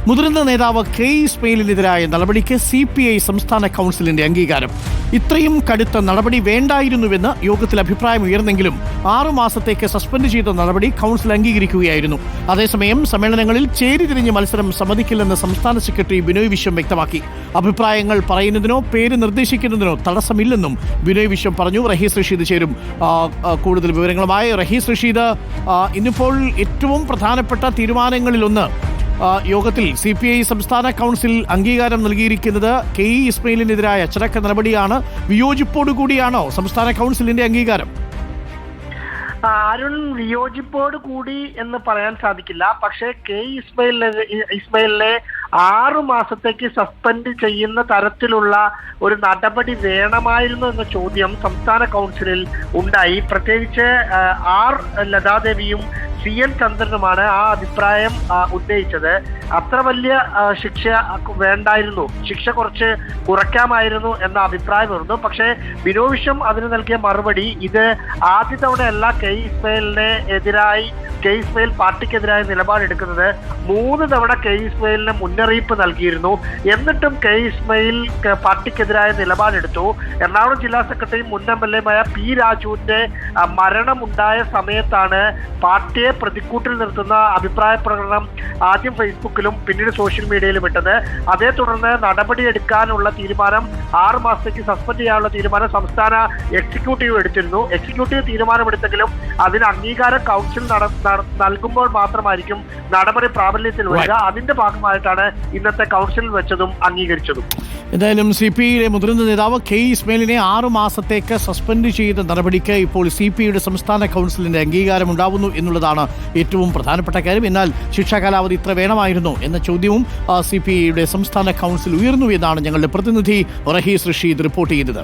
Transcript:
മുതിർന്ന നേതാവ് കെ ഇസ്മയിലിനെതിരായ നടപടിക്ക് CPI സംസ്ഥാന കൗൺസിലിന്റെ അംഗീകാരം. ഇത്രയും കടുത്ത നടപടി വേണ്ടായിരുന്നുവെന്ന് യോഗത്തിൽ അഭിപ്രായം ഉയർന്നെങ്കിലും 6 മാസത്തേക്ക് സസ്പെൻഡ് ചെയ്ത നടപടി കൗൺസിൽ അംഗീകരിക്കുകയായിരുന്നു. അതേസമയം സമ്മേളനങ്ങളിൽ ചേരിതിരിഞ്ഞ് മത്സരം സമ്മതിക്കില്ലെന്ന് സംസ്ഥാന സെക്രട്ടറി ബിനോയ് വിശ്വം വ്യക്തമാക്കി. അഭിപ്രായങ്ങൾ പറയുന്നതിനോ പേര് നിർദ്ദേശിക്കുന്നതിനോ തടസ്സമില്ലെന്നും ബിനോയ് വിശ്വം പറഞ്ഞു. റഹീസ് റഷീദ് ചേരും കൂടുതൽ വിവരങ്ങളുമായി. റഹീസ് റഷീദ്, ഇന്നിപ്പോൾ ഏറ്റവും പ്രധാനപ്പെട്ട തീരുമാനങ്ങളിലൊന്ന് യോഗത്തിൽ CPI സംസ്ഥാന കൗൺസിൽ അംഗീകാരം നൽകിയിരിക്കുന്നത് കെ ഇസ്മയിലിനെതിരായ അച്ചടക്ക നടപടിയാണ്. വിയോജിപ്പോടുകൂടിയാണോ സംസ്ഥാന കൗൺസിലിന്റെ അംഗീകാരം? അരുൺ, വിയോജിപ്പോട് കൂടി എന്ന് പറയാൻ സാധിക്കില്ല. പക്ഷേ കെ ഇസ്മയിലിനെ 6 മാസത്തേക്ക് സസ്പെൻഡ് ചെയ്യുന്ന തരത്തിലുള്ള ഒരു നടപടി വേണമായിരുന്നു എന്ന ചോദ്യം സംസ്ഥാന കൗൺസിലിൽ ഉണ്ടായി. പ്രത്യേകിച്ച് R ലതാദേവിയും CN ചന്ദ്രനുമാണ് ആ അഭിപ്രായം ഉന്നയിച്ചത്. അത്ര വലിയ ശിക്ഷ വേണ്ടായിരുന്നു, ശിക്ഷ കുറച്ച് കുറയ്ക്കാമായിരുന്നു എന്ന അഭിപ്രായമായിരുന്നു. പക്ഷേ ബിനോയ് വിശ്വം അതിന് നൽകിയ മറുപടി, ഇത് ആദ്യ തവണയല്ല കെ ഇസ്മയിൽ പാർട്ടിക്കെതിരായ നിലപാടെടുക്കുന്നത്. 3 തവണ കെ ഇസ്മയിലിന് മുന്നറിയിപ്പ് നൽകിയിരുന്നു. എന്നിട്ടും കെ ഇസ്മയിൽ പാർട്ടിക്കെതിരായ നിലപാടെടുത്തു. എറണാകുളം ജില്ലാ സെക്രട്ടറിയും മുൻ MLA P രാജുവിന്റെ മരണമുണ്ടായ സമയത്താണ് പാർട്ടിയെ പ്രതിക്കൂട്ടിൽ നിർത്തുന്ന അഭിപ്രായ പ്രകടനം ആദ്യം ഫേസ്ബുക്കിലും പിന്നീട് സോഷ്യൽ മീഡിയയിലും ഇട്ടത്. അതേ തുടർന്ന് നടപടിയെടുക്കാനുള്ള തീരുമാനം, 6 മാസത്തേക്ക് സസ്പെൻഡ് ചെയ്യാനുള്ള തീരുമാനം സംസ്ഥാന എക്സിക്യൂട്ടീവ് എടുത്തിരുന്നു. എക്സിക്യൂട്ടീവ് തീരുമാനമെടുത്തെങ്കിലും അതിന് അംഗീകാരം കൗൺസിൽ നൽകുമ്പോൾ മാത്രമായിരിക്കും നടപടി പ്രാബല്യത്തിൽ വരിക. അതിന്റെ ഭാഗമായിട്ടാണ് ഇന്നത്തെ കൗൺസിലിൽ വെച്ചതും അംഗീകരിച്ചതും. എന്തായാലും CPIയുടെ മുതിർന്ന നേതാവ് കെ ഇസ്മയിലിനെ 6 മാസത്തേക്ക് സസ്പെൻഡ് ചെയ്ത നടപടിക്ക് ഇപ്പോൾ CPIയുടെ സംസ്ഥാന കൗൺസിലിന്റെ അംഗീകാരം ഉണ്ടാവുന്നു എന്നുള്ളതാണ് ഏറ്റവും പ്രധാനപ്പെട്ട കാര്യം. എന്നാൽ ശിക്ഷാ കാലാവധി ഇത്ര വേണമായിരുന്നു എന്ന ചോദ്യവും CPIയുടെ സംസ്ഥാന കൗൺസിൽ ഉയർന്നു എന്നാണ് ഞങ്ങളുടെ പ്രതിനിധി റഹീസ് റഷീദ് റിപ്പോർട്ട് ചെയ്തത്.